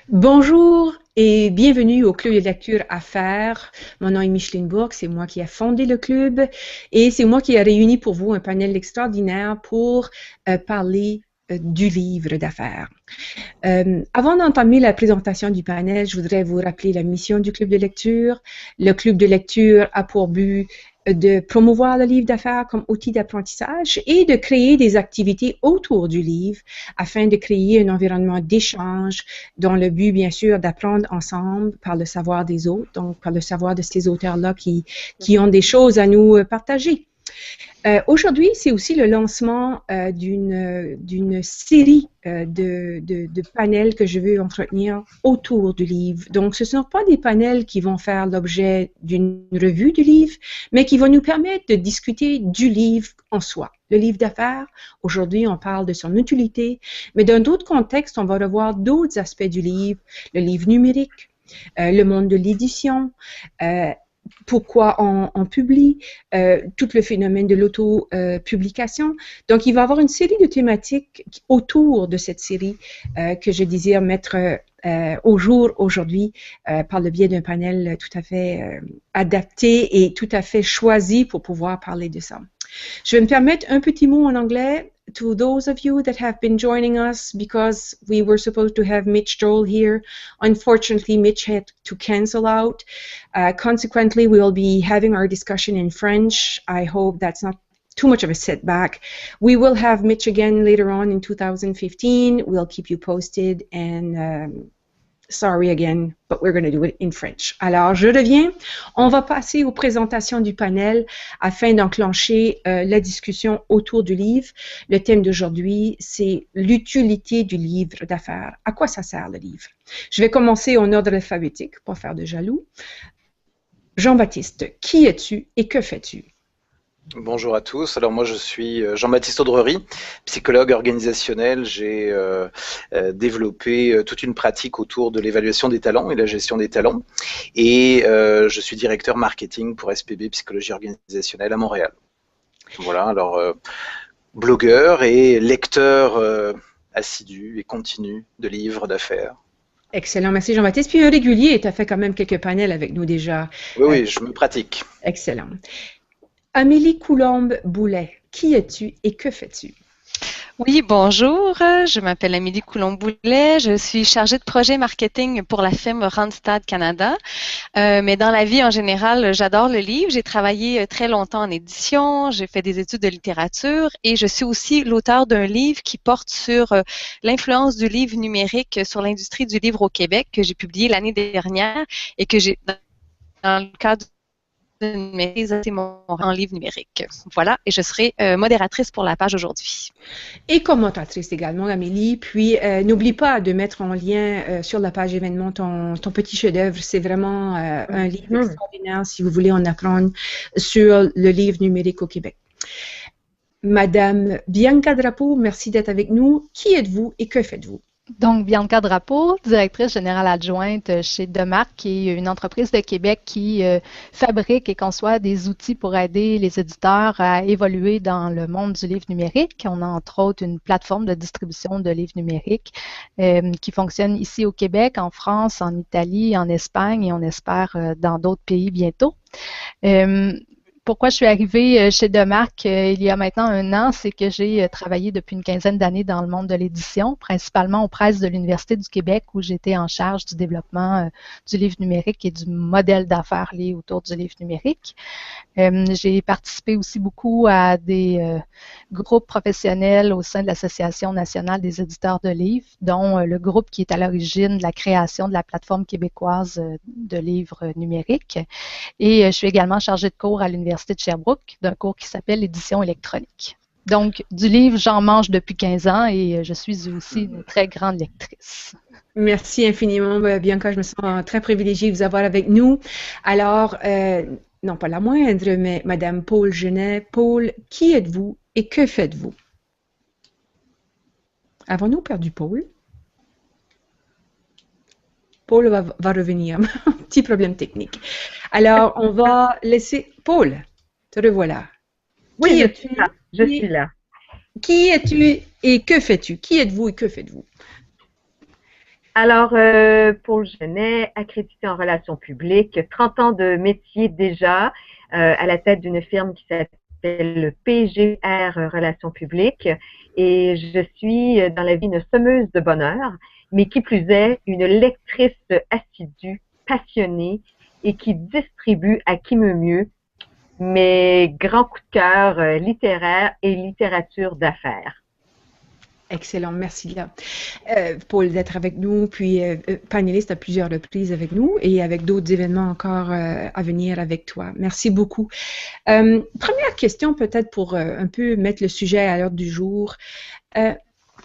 Bonjour et bienvenue au club de lecture à faire. Mon nom est Micheline Bourque, c'est moi qui ai fondé le club et c'est moi qui ai réuni pour vous un panel extraordinaire pour parler du livre d'affaires. Avant d'entamer la présentation du panel, je voudrais vous rappeler la mission du club de lecture. Le club de lecture a pour but de promouvoir le livre d'affaires comme outil d'apprentissage et de créer des activités autour du livre afin de créer un environnement d'échange dont le but, bien sûr, d'apprendre ensemble par le savoir des autres, donc par le savoir de ces auteurs-là qui ont des choses à nous partager. Aujourd'hui, c'est aussi le lancement d'une série de panels que je veux entretenir autour du livre. Donc, ce ne sont pas des panels qui vont faire l'objet d'une revue du livre, mais qui vont nous permettre de discuter du livre en soi. Le livre d'affaires, aujourd'hui, on parle de son utilité, mais dans d'autres contextes, on va revoir d'autres aspects du livre, le livre numérique, le monde de l'édition, pourquoi on publie, tout le phénomène de l'auto-publication. Donc, il va y avoir une série de thématiques autour de cette série que je désire mettre au jour aujourd'hui par le biais d'un panel tout à fait adapté et tout à fait choisi pour pouvoir parler de ça. Je vais me permettre un petit mot en anglais. To those of you that have been joining us because we were supposed to have Mitch Joel here. Unfortunately, Mitch had to cancel out. Consequently, we will be having our discussion in French. I hope that's not too much of a setback. We will have Mitch again later on in 2015. We'll keep you posted and sorry again, but we're going to do it in French. Alors, je reviens. On va passer aux présentations du panel afin d'enclencher la discussion autour du livre. Le thème d'aujourd'hui, c'est l'utilité du livre d'affaires. À quoi ça sert le livre? Je vais commencer en ordre alphabétique, pour pas faire de jaloux. Jean-Baptiste, qui es-tu et que fais-tu? Bonjour à tous. Alors moi je suis Jean-Baptiste Audrery, psychologue organisationnel. J'ai développé toute une pratique autour de l'évaluation des talents et la gestion des talents. Et je suis directeur marketing pour SPB Psychologie organisationnelle à Montréal. Voilà, alors blogueur et lecteur assidu et continu de livres d'affaires. Excellent, merci Jean-Baptiste. Puis un régulier, tu as fait quand même quelques panels avec nous déjà. Oui, je me pratique. Excellent. Amélie Coulombe-Boulet, qui es-tu et que fais-tu? Oui, bonjour, je m'appelle Amélie Coulombe-Boulet, je suis chargée de projet marketing pour la firme Randstad Canada. Mais dans la vie en général, j'adore le livre. J'ai travaillé très longtemps en édition, j'ai fait des études de littérature et je suis aussi l'auteur d'un livre qui porte sur l'influence du livre numérique sur l'industrie du livre au Québec que j'ai publié l'année dernière et que j'ai dans le cadre d'une maîtrise en livre numérique. Voilà, et je serai modératrice pour la page aujourd'hui. Et commentatrice également, Amélie. Puis, n'oublie pas de mettre en lien sur la page événement ton petit chef-d'œuvre. C'est vraiment un livre extraordinaire si vous voulez en apprendre sur le livre numérique au Québec. Madame Bianca Drapeau, merci d'être avec nous. Qui êtes-vous et que faites-vous? Donc, Bianca Drapeau, directrice générale adjointe chez Demarc, qui est une entreprise de Québec qui fabrique et conçoit des outils pour aider les éditeurs à évoluer dans le monde du livre numérique. On a entre autres une plateforme de distribution de livres numériques qui fonctionne ici au Québec, en France, en Italie, en Espagne et on espère dans d'autres pays bientôt. Pourquoi je suis arrivée chez Demarc il y a maintenant 1 an, c'est que j'ai travaillé depuis une quinzaine d'années dans le monde de l'édition, principalement aux presses de l'Université du Québec où j'étais en charge du développement du livre numérique et du modèle d'affaires lié autour du livre numérique. J'ai participé aussi beaucoup à des groupes professionnels au sein de l'Association nationale des éditeurs de livres, dont le groupe qui est à l'origine de la création de la plateforme québécoise de livres numériques. Et je suis également chargée de cours à l'Université de Sherbrooke, d'un cours qui s'appelle l'édition électronique. Donc, du livre, j'en mange depuis 15 ans et je suis aussi une très grande lectrice. Merci infiniment, Bianca. Je me sens très privilégiée de vous avoir avec nous. Alors, non pas la moindre, mais Madame Paul Genet. Paul, qui êtes-vous et que faites-vous? Avons-nous perdu Paul? Paul va revenir. Petit problème technique. Alors, on va laisser... Paul, te revoilà. Oui, je suis là. Je suis là. Qui es-tu et que fais-tu? Qui êtes-vous et que faites-vous? Alors, Paul Genet, accrédité en relations publiques, 30 ans de métier déjà, à la tête d'une firme qui s'appelle PGR Relations publiques. Et je suis dans la vie une semeuse de bonheur, mais qui plus est, une lectrice assidue, passionnée et qui distribue à qui me mieux mes grands coups de cœur littéraires et littérature d'affaires. Excellent, merci là, Paul, d'être avec nous, puis panéliste à plusieurs reprises avec nous et avec d'autres événements encore à venir avec toi. Merci beaucoup. Première question peut-être pour un peu mettre le sujet à l'ordre du jour.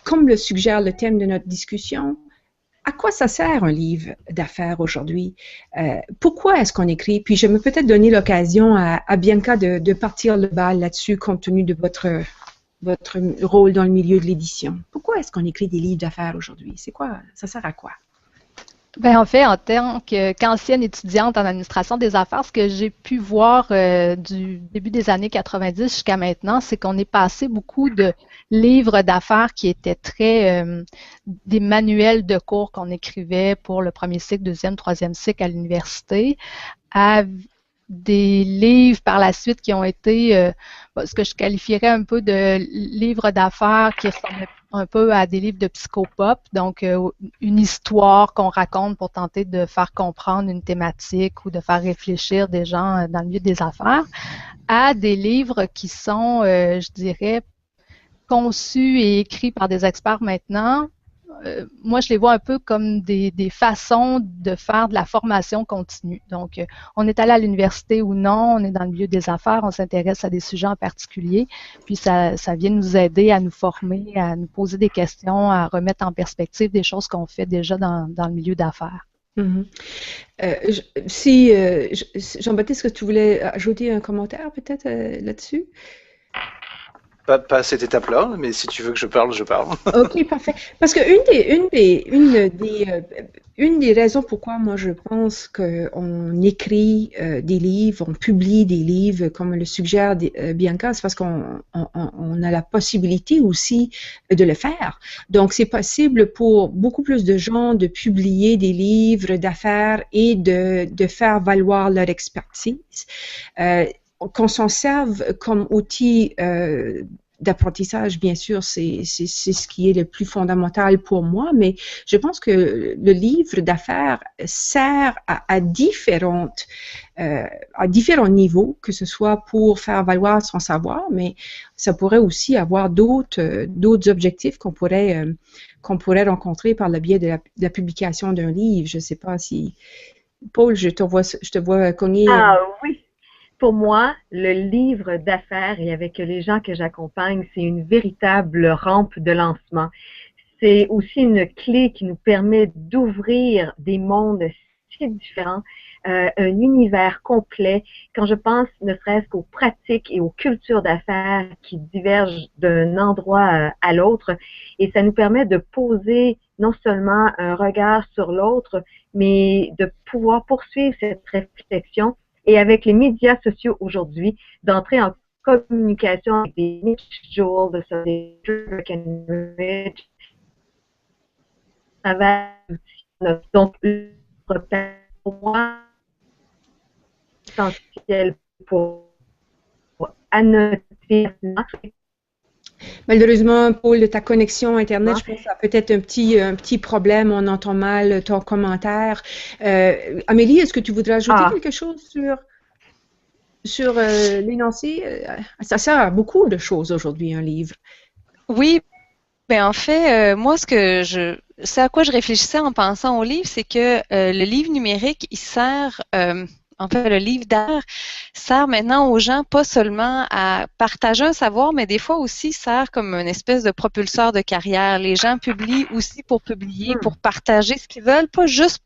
Comme le suggère le thème de notre discussion, à quoi ça sert un livre d'affaires aujourd'hui? Pourquoi est-ce qu'on écrit? Puis je vais peut-être donner l'occasion à Bianca de partir le bal là-dessus compte tenu de votre rôle dans le milieu de l'édition. Pourquoi est-ce qu'on écrit des livres d'affaires aujourd'hui? C'est quoi? Ça sert à quoi? Bien, en fait, en tant qu'ancienne étudiante en administration des affaires, ce que j'ai pu voir du début des années 90 jusqu'à maintenant, c'est qu'on est passé beaucoup de livres d'affaires qui étaient très des manuels de cours qu'on écrivait pour le premier cycle, deuxième, troisième cycle à l'université, à des livres par la suite qui ont été ce que je qualifierais un peu de livres d'affaires qui ressemblent un peu à des livres de psychopop, donc une histoire qu'on raconte pour tenter de faire comprendre une thématique ou de faire réfléchir des gens dans le milieu des affaires, à des livres qui sont, je dirais, conçus et écrits par des experts maintenant. Moi, je les vois un peu comme des façons de faire de la formation continue. Donc, on est allé à l'université ou non, on est dans le milieu des affaires, on s'intéresse à des sujets en particulier, puis ça vient nous aider à nous former, à nous poser des questions, à remettre en perspective des choses qu'on fait déjà dans le milieu d'affaires. Mm-hmm. Jean-Baptiste, est-ce que tu voulais ajouter un commentaire peut-être là-dessus? Pas à cette étape-là, mais si tu veux que je parle, je parle. OK, parfait. Parce que une des raisons pourquoi moi je pense qu'on écrit des livres, on publie des livres, comme le suggère Bianca, c'est parce qu'on a la possibilité aussi de le faire. Donc, c'est possible pour beaucoup plus de gens de publier des livres d'affaires et de faire valoir leur expertise. Qu'on s'en serve comme outil d'apprentissage, bien sûr, c'est ce qui est le plus fondamental pour moi, mais je pense que le livre d'affaires sert à différents niveaux, que ce soit pour faire valoir son savoir, mais ça pourrait aussi avoir d'autres objectifs qu'on pourrait rencontrer par le biais de la publication d'un livre. Je ne sais pas si... Paul, je te vois cogner. Ah oui! Pour moi, le livre d'affaires et avec les gens que j'accompagne, c'est une véritable rampe de lancement. C'est aussi une clé qui nous permet d'ouvrir des mondes si différents, un univers complet. Quand je pense ne serait-ce qu'aux pratiques et aux cultures d'affaires qui divergent d'un endroit à l'autre, et ça nous permet de poser non seulement un regard sur l'autre, mais de pouvoir poursuivre cette réflexion. Et avec les médias sociaux aujourd'hui, d'entrer en communication avec des Mitch Joel, de ça va donc pour moi essentiel pour annoter. Malheureusement, Paul, ta connexion Internet, je pense que ça a peut-être un petit problème. On entend mal ton commentaire. Amélie, est-ce que tu voudrais ajouter quelque chose sur l'énoncé? Ça sert à beaucoup de choses aujourd'hui, un livre. Oui, ben en fait, moi, c'est à quoi je réfléchissais en pensant au livre, c'est que le livre numérique, il sert... En fait, le livre d'art sert maintenant aux gens pas seulement à partager un savoir, mais des fois aussi sert comme une espèce de propulseur de carrière. Les gens publient aussi pour publier, pour partager ce qu'ils veulent, pas juste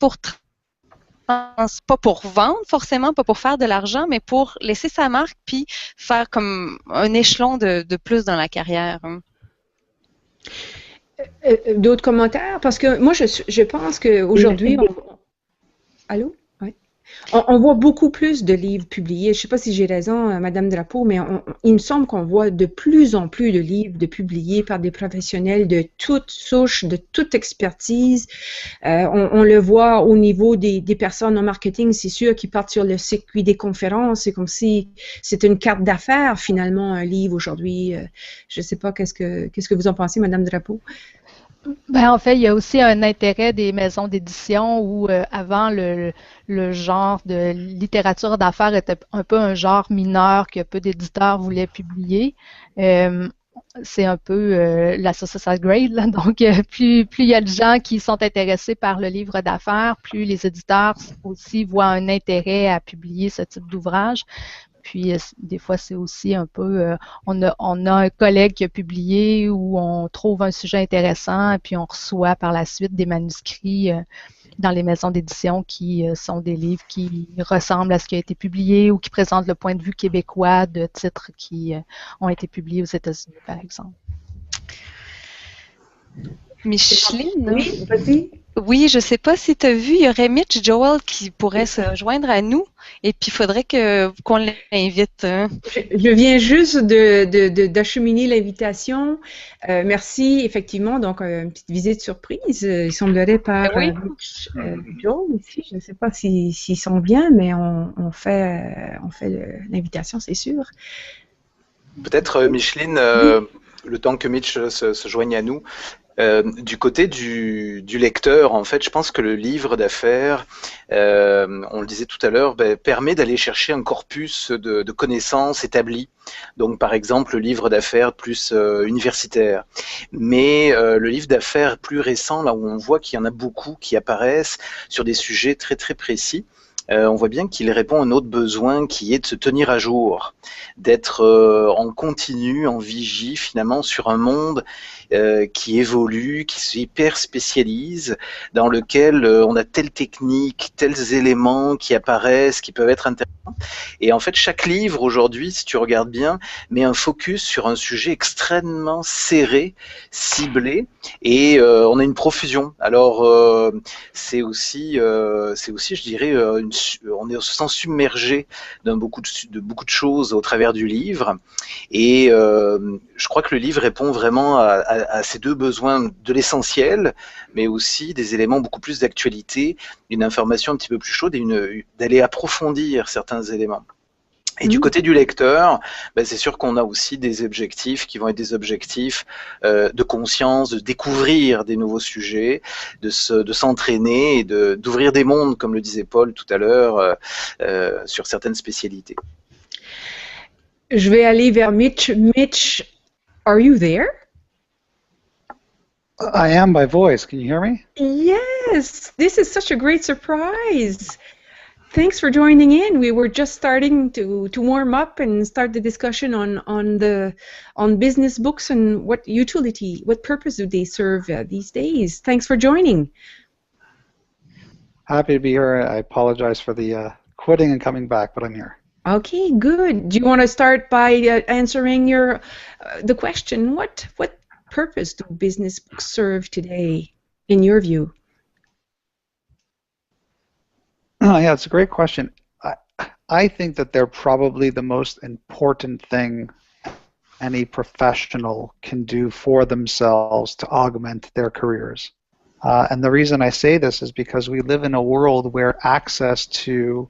pas pour vendre forcément, pas pour faire de l'argent, mais pour laisser sa marque puis faire comme un échelon de plus dans la carrière. D'autres commentaires? Parce que moi, je pense qu'aujourd'hui... Allô? Oui. On voit beaucoup plus de livres publiés. Je ne sais pas si j'ai raison, Madame Drapeau, mais il me semble qu'on voit de plus en plus de livres publiés par des professionnels de toutes souches, de toute expertise. On le voit au niveau des personnes en marketing, c'est sûr, qui partent sur le circuit des conférences. C'est comme si c'était une carte d'affaires, finalement, un livre aujourd'hui. Je ne sais pas, qu'est-ce que vous en pensez, Madame Drapeau? Ben, en fait, il y a aussi un intérêt des maisons d'édition où avant le genre de littérature d'affaires était un peu un genre mineur que peu d'éditeurs voulaient publier. C'est un peu la social grade, là. Donc, plus il y a de gens qui sont intéressés par le livre d'affaires, plus les éditeurs aussi voient un intérêt à publier ce type d'ouvrage. Puis, des fois, c'est aussi un peu, on a un collègue qui a publié où on trouve un sujet intéressant et puis on reçoit par la suite des manuscrits dans les maisons d'édition qui sont des livres qui ressemblent à ce qui a été publié ou qui présentent le point de vue québécois de titres qui ont été publiés aux États-Unis, par exemple. Micheline? Oui, vas-y. Oui, je ne sais pas si tu as vu, il y aurait Mitch Joel qui pourrait se joindre à nous et puis il faudrait qu'on l'invite. Je viens juste d'acheminer l'invitation. Merci, effectivement. Donc, une petite visite surprise. Il semblerait par Mitch Joel ici. Je ne sais pas s'ils sont bien, mais on fait l'invitation, c'est sûr. Peut-être, Micheline, le temps que Mitch se joigne à nous, du côté du lecteur, en fait, je pense que le livre d'affaires, on le disait tout à l'heure, permet d'aller chercher un corpus de connaissances établies. Donc, par exemple, le livre d'affaires plus universitaire. Mais le livre d'affaires plus récent, là où on voit qu'il y en a beaucoup qui apparaissent sur des sujets très très précis, on voit bien qu'il répond à un autre besoin qui est de se tenir à jour, d'être en continu, en vigie finalement sur un monde qui évolue, qui se hyper spécialise, dans lequel on a telle technique, tels éléments qui apparaissent, qui peuvent être intéressants. Et en fait, chaque livre aujourd'hui, si tu regardes bien, met un focus sur un sujet extrêmement serré, ciblé, et on a une profusion. Alors, c'est aussi, je dirais, on se sent submergé de beaucoup de choses au travers du livre. Et je crois que le livre répond vraiment à ces deux besoins de l'essentiel, mais aussi des éléments beaucoup plus d'actualité, une information un petit peu plus chaude et d'aller approfondir certains éléments. Et du côté du lecteur, c'est sûr qu'on a aussi des objectifs qui vont être des objectifs de conscience, de découvrir des nouveaux sujets, de s'entraîner et d'ouvrir des mondes, comme le disait Paul tout à l'heure, sur certaines spécialités. Je vais aller vers Mitch. Mitch, are you there? I am by voice. Can you hear me? Yes, this is such a great surprise. Thanks for joining in. We were just starting to warm up and start the discussion on business books and what purpose do they serve these days. Thanks for joining. Happy to be here. I apologize for the quitting and coming back, but I'm here. Okay, good. Do you want to start by answering the question? What purpose do business books serve today, in your view? Oh, yeah, it's a great question. I think that they're probably the most important thing any professional can do for themselves to augment their careers. And the reason I say this is because we live in a world where access to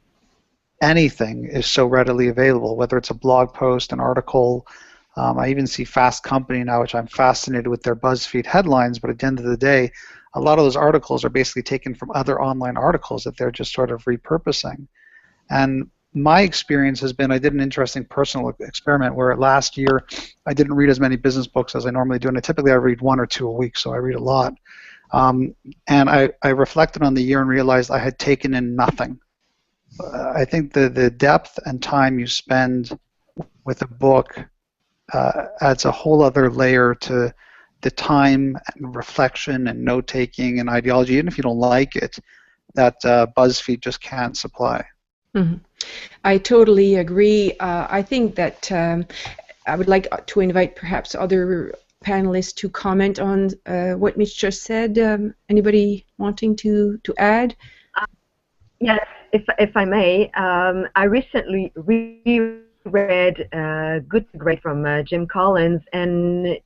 anything is so readily available, whether it's a blog post, an article. I even see Fast Company now, which I'm fascinated with their BuzzFeed headlines, but at the end of the day, a lot of those articles are basically taken from other online articles that they're just sort of repurposing. And my experience has been, I did an interesting personal experiment where last year I didn't read as many business books as I normally do, and typically I read 1 or 2 a week, so I read a lot. And I reflected on the year and realized I had taken in nothing. I think the depth and time you spend with a book adds a whole other layer to the time and reflection and note-taking and ideology, even if you don't like it, that BuzzFeed just can't supply. Mm-hmm. I totally agree. I think that I would like to invite perhaps other panelists to comment on what Mitch just said. Anybody wanting to add? Yes, if I may, I recently reread Good to Great from Jim Collins, and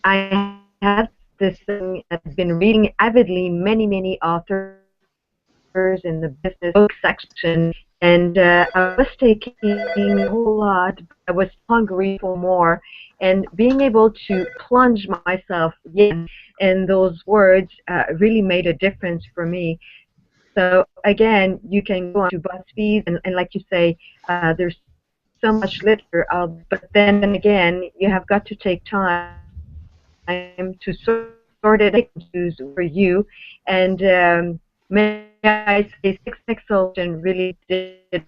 I have this thing I've been reading avidly many authors in the business book section, and I was taking a whole lot. I was hungry for more, and being able to plunge myself in those words really made a difference for me. So again, you can go on to BuzzFeed, and like you say, there's so much literature out, but then again, you have got to take time to sort it for you. And may I say, Sexologist really did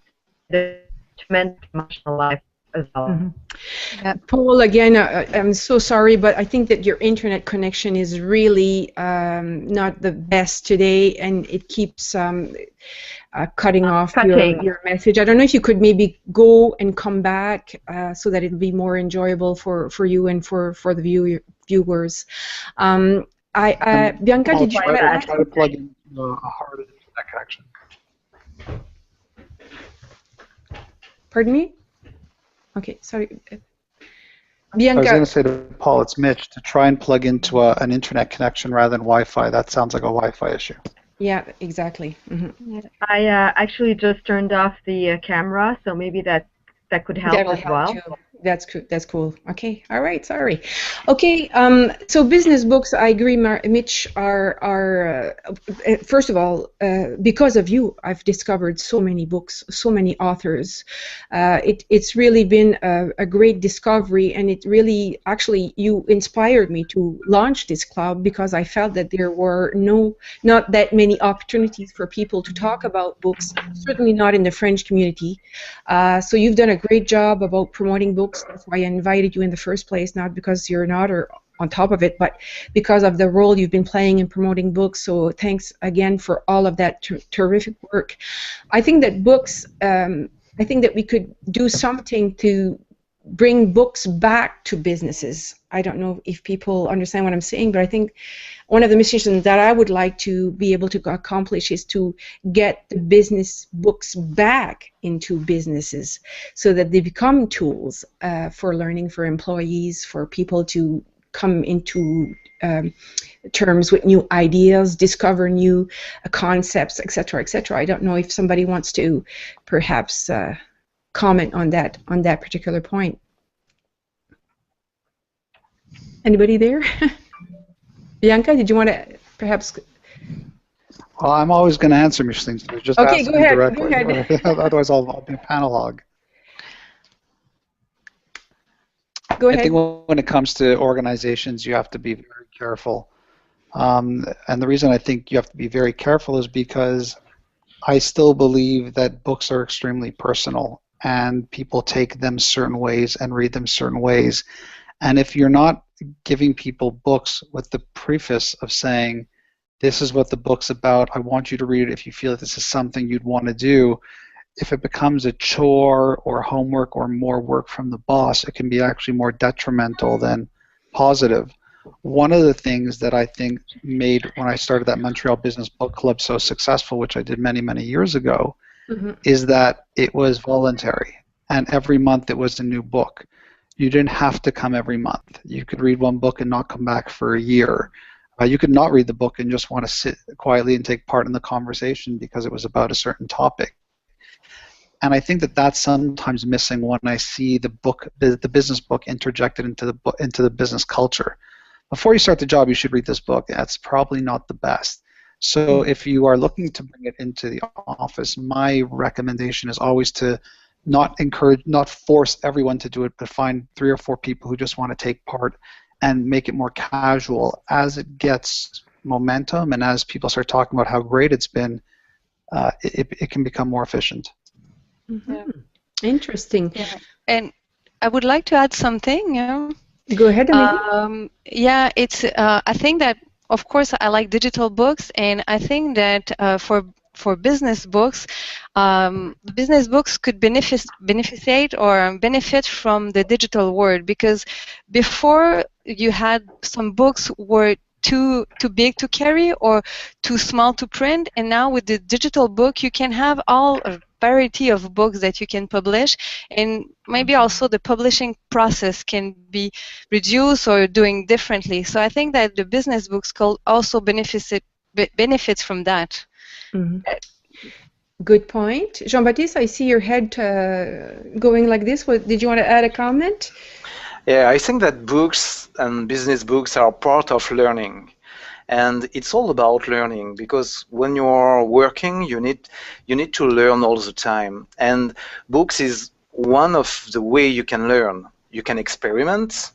a tremendous emotional life as well. Mm-hmm. Paul, again, I'm so sorry, but I think that your internet connection is really not the best today, and it keeps cutting off your message. I don't know if you could maybe go and come back so that it'll be more enjoyable for you and for the viewers. Bianca, did you want to add? Try to plug in a hard internet connection. Pardon me? Okay, sorry. Bianca. I was going to say to Paul, it's Mitch, to try and plug into an internet connection rather than Wi-Fi. That sounds like a Wi-Fi issue. Yeah, exactly. Mm-hmm. I actually just turned off the camera, so maybe that could help as well. That's cool. Okay. All right. Sorry. Okay. So business books, I agree, Mitch, are first of all, because of you, I've discovered so many books, so many authors. It's really been a great discovery, and it really, actually, you inspired me to launch this club because I felt that there were not that many opportunities for people to talk about books, certainly not in the French community. So you've done a great job about promoting books. That's why I invited you in the first place, not because you're not or on top of it, but because of the role you've been playing in promoting books. So thanks again for all of that terrific work. I think that books, I think that we could do something to bring books back to businesses. I don't know if people understand what I'm saying, but I think one of the missions that I would like to be able to accomplish is to get the business books back into businesses so that they become tools for learning for employees, for people to come into terms with new ideas, discover new concepts, etc., etc. I don't know if somebody wants to perhaps comment on that particular point. Anybody there? Bianca, did you want to perhaps? Well, I'm always going to answer Micheline. So just okay, ask go me ahead. directly. Go ahead. Otherwise, I'll be a panel hog. Go ahead. I think when it comes to organizations, you have to be very careful. And the reason I think you have to be very careful is because I still believe that books are extremely personal, and people take them certain ways and read them certain ways. And if you're not giving people books with the preface of saying, this is what the book's about, I want you to read it if you feel that this is something you'd want to do, if it becomes a chore or homework or more work from the boss, it can be actually more detrimental than positive. One of the things that I think made, when I started that Montreal Business Book Club so successful, which I did many years ago, is that it was voluntary, and every month it was a new book. You didn't have to come every month. You could read one book and not come back for a year. You could not read the book and just want to sit quietly and take part in the conversation because it was about a certain topic. And I think that that's sometimes missing when I see the book, the business book, interjected into the business culture. Before you start the job, you should read this book. That's probably not the best. So if you are looking to bring it into the office, my recommendation is always to not force everyone to do it, but find 3 or 4 people who just want to take part and make it more casual. As it gets momentum and as people start talking about how great it's been, it can become more efficient. Mm-hmm. Interesting. Yeah. And I would like to add something. Go ahead, Amelie. Yeah, it's. I think that, of course, I like digital books, and I think that for business books, business books could benefit from the digital world, because before you had some books were too big to carry or too small to print. And now with the digital book, you can have all a variety of books that you can publish, and maybe also the publishing process can be reduced or doing differently. So I think that the business books could also benefits from that. Mm-hmm. Good point. Jean-Baptiste, I see your head going like this. Did you want to add a comment? Yeah, I think that books and business books are part of learning. And it's all about learning, because when you're working, you need to learn all the time. And books is one of the way you can learn. You can experiment,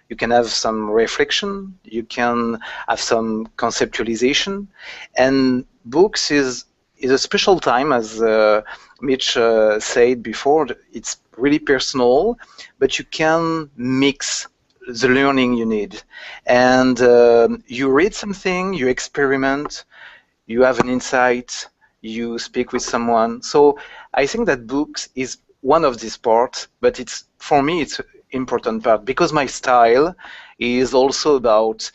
you can have some reflection, you can have some conceptualization. And books is a special time, as Mitch said before. It's really personal, but you can mix the learning you need. And you read something, you experiment, you have an insight, you speak with someone. So I think that books is one of these parts, but for me it's an important part, because my style is also about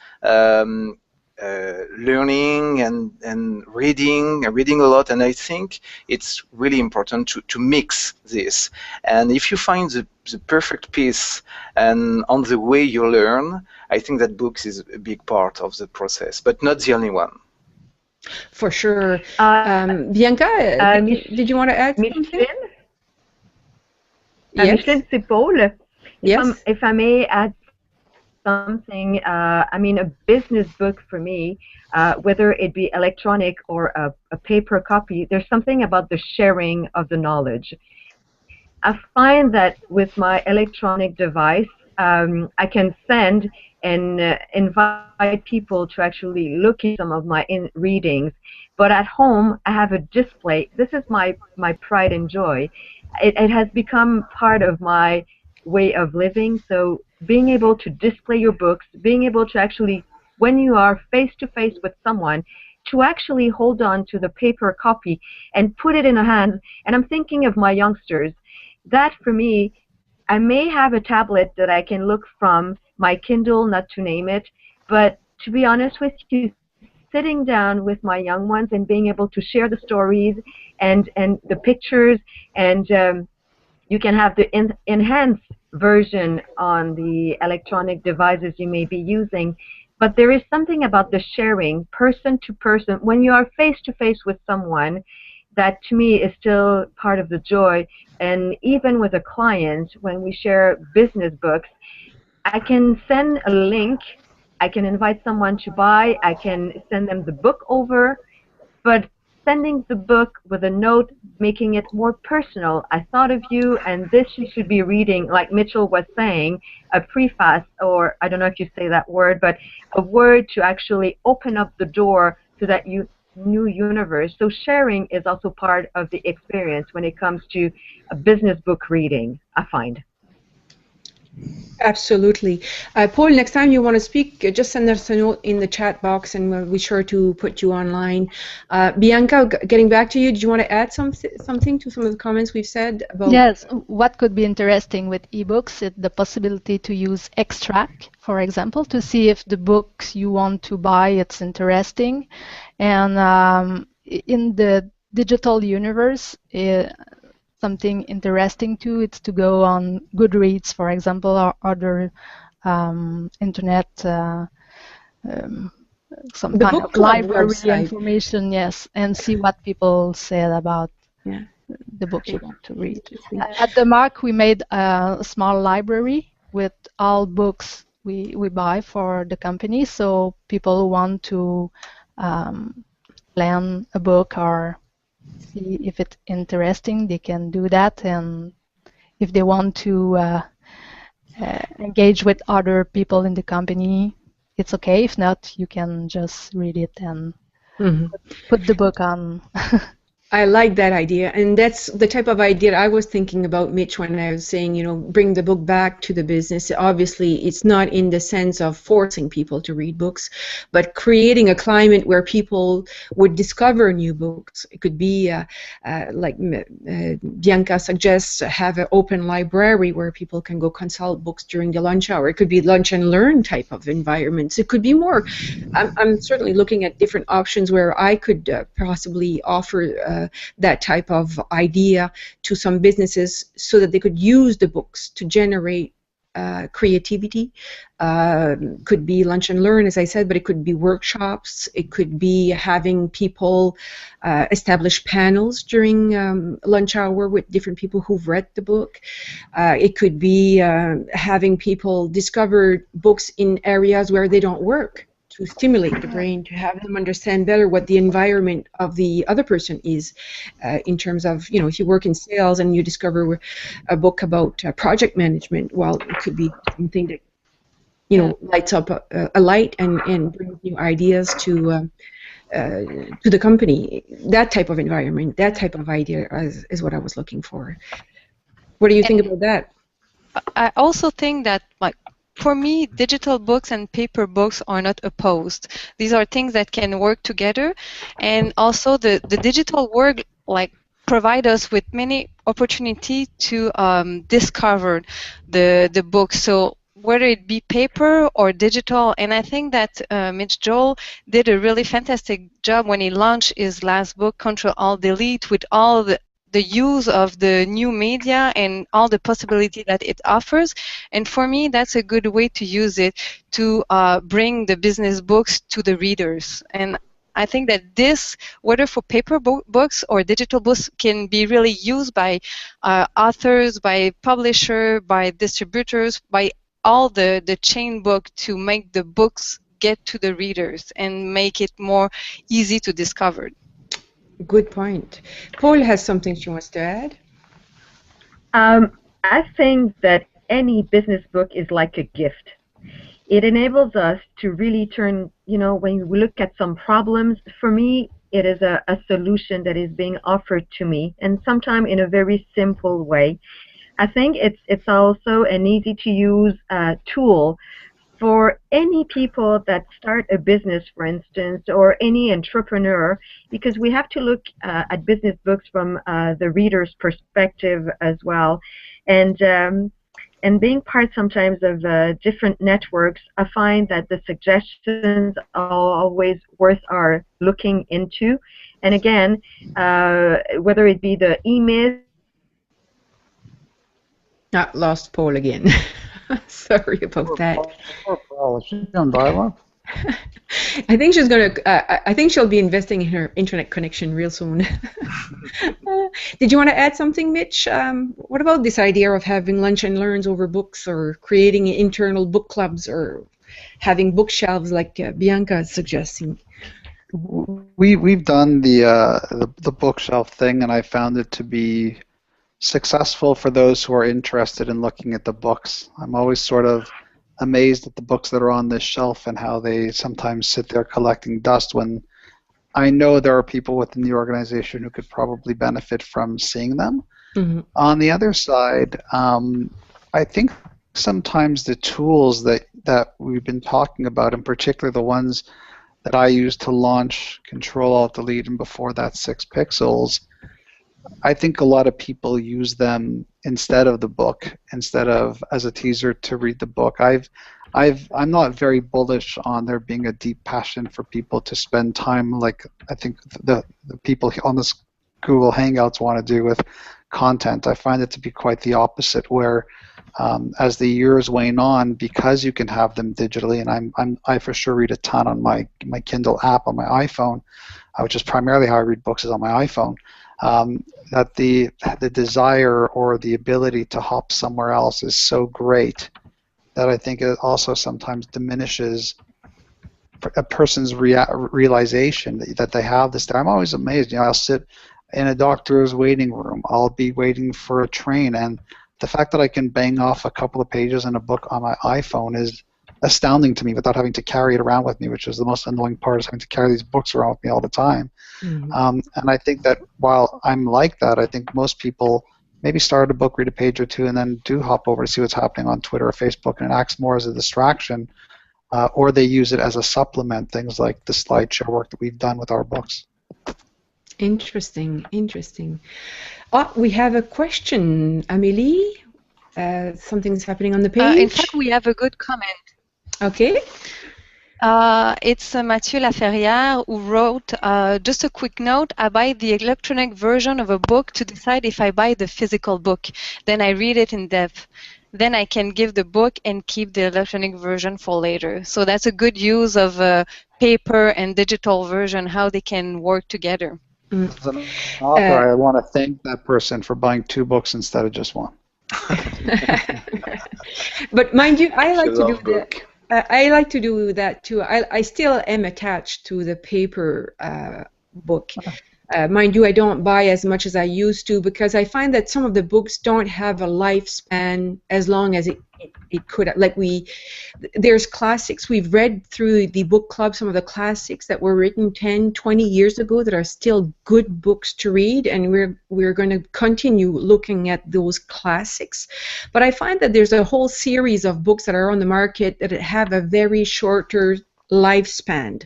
learning and reading a lot, and I think it's really important to mix this. And if you find the perfect piece and on the way you learn, I think that books is a big part of the process, but not the only one. For sure. Bianca, did you want to add something? Yes. Micheline, c'est Paul. Yes. If I may add something, I mean, a business book for me, whether it be electronic or a paper copy, there's something about the sharing of the knowledge. I find that with my electronic device, I can send and invite people to actually look at some of my readings. But at home, I have a display. This is my pride and joy. It has become part of my way of living. So being able to display your books, being able to actually, when you are face-to-face with someone, to actually hold on to the paper copy and put it in a hand. And I'm thinking of my youngsters. That, for me, I may have a tablet that I can look from, my Kindle, not to name it, but to be honest with you, sitting down with my young ones and being able to share the stories and the pictures, and you can have the enhanced version on the electronic devices you may be using. But there is something about the sharing, person to person, when you are face to face with someone, that to me is still part of the joy. And even with a client, when we share business books, I can send a link, I can invite someone to buy, I can send them the book over, but sending the book with a note, making it more personal. I thought of you, and this you should be reading, like Mitchell was saying, a preface, or I don't know if you say that word, but a word to actually open up the door to that new universe. So sharing is also part of the experience when it comes to a business book reading, I find. Absolutely. Paul, next time you want to speak, just send us a note in the chat box and we'll be sure to put you online. Bianca, getting back to you, did you want to add something to some of the comments we've said about? Yes, what could be interesting with ebooks is the possibility to use extract, for example, to see if the books you want to buy, it's interesting. And in the digital universe, something interesting too, it's to go on Goodreads, for example, or other internet, some kind of library information, yes, and see what people said about the book you want to read. At the Mark, we made a small library with all books we buy for the company, so people who want to plan a book or see if it's interesting, they can do that. And if they want to engage with other people in the company, it's okay. If not, you can just read it and put the book on. I like that idea, and that's the type of idea I was thinking about, Mitch, when I was saying, bring the book back to the business. Obviously, it's not in the sense of forcing people to read books, but creating a climate where people would discover new books. It could be, like Bianca suggests, have an open library where people can go consult books during the lunch hour. It could be lunch and learn type of environments. It could be more. I'm certainly looking at different options where I could possibly offer that type of idea to some businesses so that they could use the books to generate creativity. Could be lunch and learn, as I said, but it could be workshops. It could be having people establish panels during lunch hour with different people who've read the book. It could be having people discover books in areas where they don't work, to stimulate the brain, to have them understand better what the environment of the other person is, in terms of, if you work in sales and you discover a book about project management, well, it could be something that, lights up a light and brings new ideas to the company. That type of environment, that type of idea is what I was looking for. What do you think about that? I also think that, for me, digital books and paper books are not opposed. These are things that can work together, and also the digital world provide us with many opportunities to discover the book. So whether it be paper or digital, and I think that Mitch Joel did a really fantastic job when he launched his last book, Control-Alt-Delete, with all the use of the new media and all the possibility that it offers. And for me, that's a good way to use it to bring the business books to the readers. And I think that this, whether for paper books or digital books, can be really used by authors, by publishers, by distributors, by all the chain book to make the books get to the readers and make it more easy to discover. Good point. Paul has something she wants to add. I think that any business book is like a gift. It enables us to really turn, when we look at some problems, for me, it is a solution that is being offered to me, and sometimes in a very simple way. I think it's also an easy-to-use tool for any people that start a business, for instance, or any entrepreneur, because we have to look at business books from the reader's perspective as well. And being part sometimes of different networks, I find that the suggestions are always worth our looking into. And again, whether it be the email. Lost Paul again. Sorry about that. Is she on dial-up? I think she's gonna. I think she'll be investing in her internet connection real soon. Did you want to add something, Mitch? What about this idea of having lunch and learns over books, or creating internal book clubs, or having bookshelves like Bianca is suggesting? We've done the bookshelf thing, and I found it to be successful for those who are interested in looking at the books. I'm always sort of amazed at the books that are on this shelf and how they sometimes sit there collecting dust, when I know there are people within the organization who could probably benefit from seeing them. Mm-hmm. On the other side, I think sometimes the tools that we've been talking about, in particular the ones that I use to launch Control-Alt-Delete and before that 6 pixels, I think a lot of people use them instead of the book, instead of as a teaser to read the book. I'm not very bullish on there being a deep passion for people to spend time like I think the people on this Google Hangouts want to do with content. I find it to be quite the opposite, where as the years wane on, because you can have them digitally, and I for sure read a ton on my Kindle app on my iPhone, which is primarily how I read books, is on my iPhone. That the desire or the ability to hop somewhere else is so great that I think it also sometimes diminishes a person's realization that they have this. I'm always amazed. I'll sit in a doctor's waiting room. I'll be waiting for a train, and the fact that I can bang off a couple of pages in a book on my iPhone is astounding to me without having to carry it around with me, which is the most annoying part, is having to carry these books around with me all the time. And I think that while I'm like that, I think most people maybe start a book, read a page or two, and then do hop over to see what's happening on Twitter or Facebook, and it acts more as a distraction, or they use it as a supplement, things like the slideshow work that we've done with our books. Interesting, interesting. Oh, we have a question, Amélie. Something's happening on the page. In fact, we have a good comment. Okay. It's Mathieu Laferrière who wrote, just a quick note, I buy the electronic version of a book to decide if I buy the physical book. Then I read it in depth. Then I can give the book and keep the electronic version for later. So that's a good use of paper and digital version, how they can work together. As an author, I want to thank that person for buying 2 books instead of just 1. But mind you, I like to do that. I like to do that too. I still am attached to the paper book. Mind you, I don't buy as much as I used to because I find that some of the books don't have a lifespan as long as it could. Like there's classics. We've read through the book club some of the classics that were written 10, 20 years ago that are still good books to read, and we're going to continue looking at those classics. But I find that there's a whole series of books that are on the market that have a very shorter lifespan,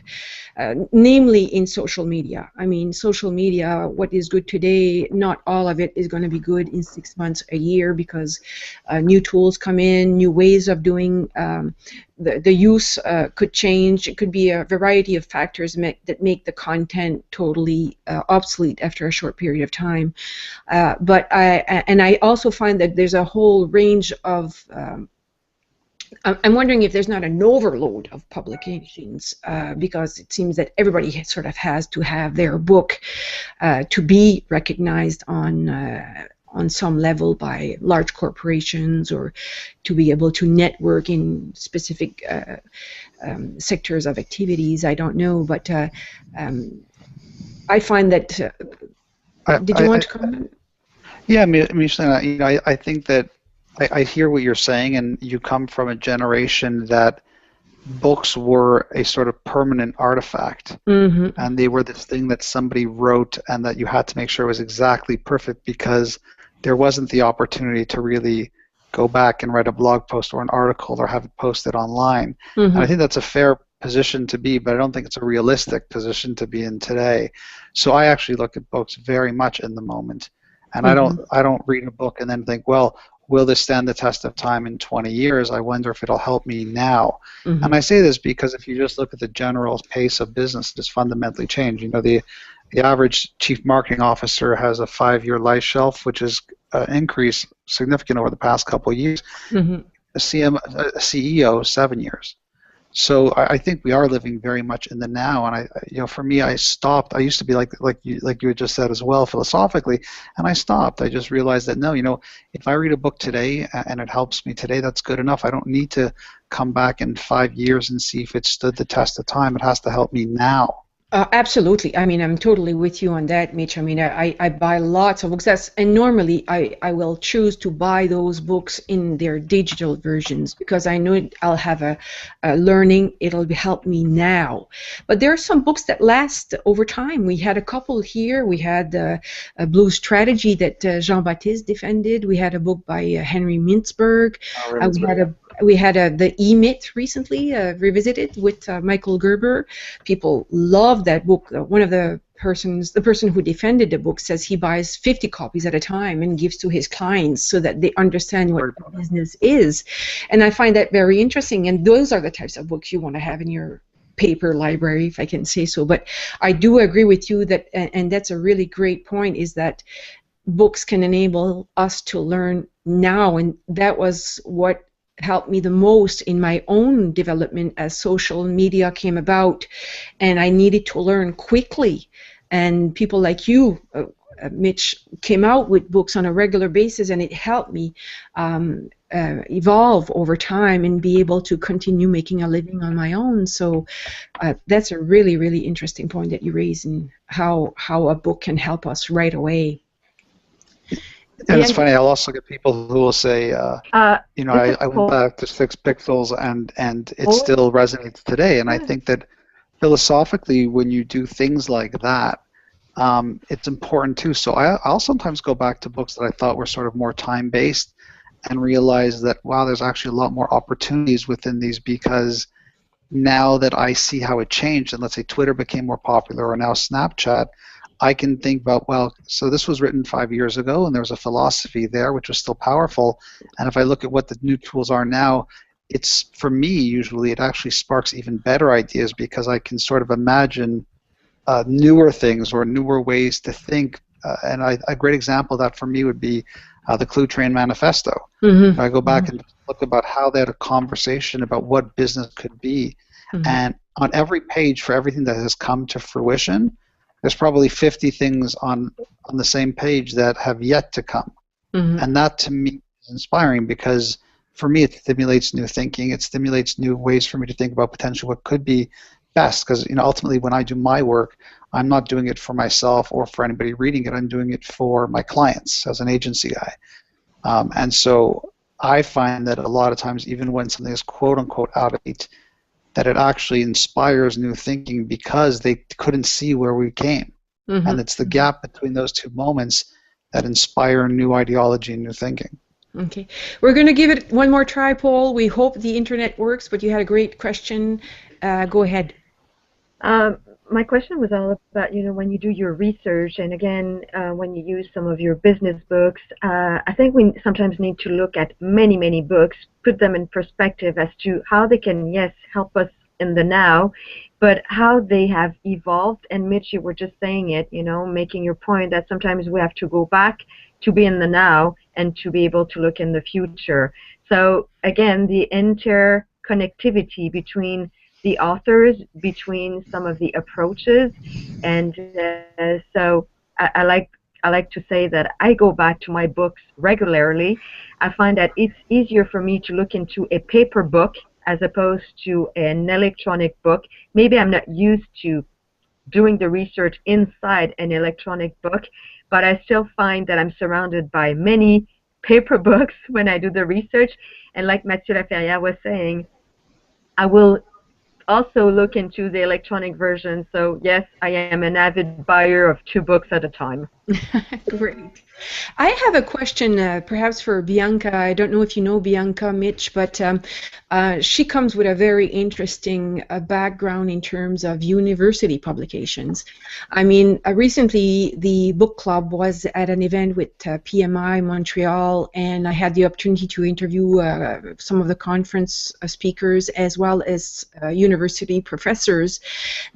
namely in social media. I mean, social media, what is good today, not all of it is going to be good in 6 months, a year, because new tools come in, new ways of doing the use could change. It could be a variety of factors that make the content totally obsolete after a short period of time. But I also find that there's a whole range of I'm wondering if there's not an overload of publications because it seems that everybody sort of has to have their book to be recognized on some level by large corporations, or to be able to network in specific sectors of activities. I don't know, but I find that. Did you want to comment? Yeah, Micheline, I think that I hear what you're saying, and you come from a generation that books were a sort of permanent artifact, and they were this thing that somebody wrote and that you had to make sure was exactly perfect because there wasn't the opportunity to really go back and write a blog post or an article or have it posted online. And I think that's a fair position to be, but I don't think it's a realistic position to be in today. So I actually look at books very much in the moment, and I don't read a book and then think, well, will this stand the test of time in 20 years? I wonder if it'll help me now. And I say this because if you just look at the general pace of business, it has fundamentally changed. You know, the average chief marketing officer has a 5-year life shelf, which has increased significant over the past couple of years. A CEO, 7 years. So I think we are living very much in the now, and for me, I stopped. I used to be like you had just said as well, philosophically, and I stopped. I just realized that no, if I read a book today and it helps me today, that's good enough. I don't need to come back in 5 years and see if it stood the test of time. It has to help me now. Absolutely. I mean, I'm totally with you on that, Mitch. I mean, I buy lots of books. And normally I will choose to buy those books in their digital versions because I know I'll have a learning. It'll help me now. But there are some books that last over time. We had a couple here. We had a Blue Strategy that Jean-Baptiste defended. We had a book by Henry Mintzberg. We had the E-Myth recently revisited with Michael Gerber. People love that book. One of the person who defended the book says he buys 50 copies at a time and gives to his clients so that they understand what the business is. And I find that very interesting. And those are the types of books you want to have in your paper library, if I can say so. But I do agree with you that, and that's a really great point, is that books can enable us to learn now. And that was what helped me the most in my own development as social media came about, and I needed to learn quickly. And people like you, Mitch, came out with books on a regular basis, and it helped me evolve over time and be able to continue making a living on my own. So that's a really, really interesting point that you raise, in how a book can help us right away. And it's funny, I'll also get people who will say, you know, I went back to 6 pixels and it still resonates today. And I think that philosophically, when you do things like that, it's important too. So I'll sometimes go back to books that I thought were sort of more time-based and realize that, wow, there's actually a lot more opportunities within these, because now that I see how it changed, and let's say Twitter became more popular or now Snapchat, I can think about, well, so this was written 5 years ago and there was a philosophy there which was still powerful, and if I look at what the new tools are now, it's, for me, usually it actually sparks even better ideas, because I can sort of imagine newer things or newer ways to think, and a great example of that for me would be the Clue Train Manifesto. Mm-hmm. I go back and look about how they had a conversation about what business could be, and on every page for everything that has come to fruition, there's probably 50 things on the same page that have yet to come. And that to me is inspiring, because for me it stimulates new thinking, it stimulates new ways for me to think about potentially what could be best, because, you know, ultimately when I do my work, I'm not doing it for myself or for anybody reading it, I'm doing it for my clients as an agency guy. And so I find that a lot of times, even when something is quote-unquote out of date, that it actually inspires new thinking because they couldn't see where we came. And it's the gap between those two moments that inspire new ideology and new thinking. Okay. We're going to give it one more try, Paul. We hope the internet works, but you had a great question. Go ahead. My question was all about, you know, when you do your research, and again, when you use some of your business books, I think we sometimes need to look at many, many books, put them in perspective as to how they can, yes, help us in the now, but how they have evolved. And Mitch, you were just saying it, you know, making your point that sometimes we have to go back to be in the now and to be able to look in the future. So again, the interconnectivity between the authors, between some of the approaches, and so I like to say that I go back to my books regularly. I find that it's easier for me to look into a paper book as opposed to an electronic book. Maybe I'm not used to doing the research inside an electronic book, but I still find that I'm surrounded by many paper books when I do the research. And like Mathieu Laferrière was saying, I will also look into the electronic version. So yes, I am an avid buyer of 2 books at a time. Great. I have a question perhaps for Bianca. I don't know if you know Bianca, Mitch, but she comes with a very interesting background in terms of university publications. I mean, recently the book club was at an event with PMI Montreal, and I had the opportunity to interview some of the conference speakers as well as university professors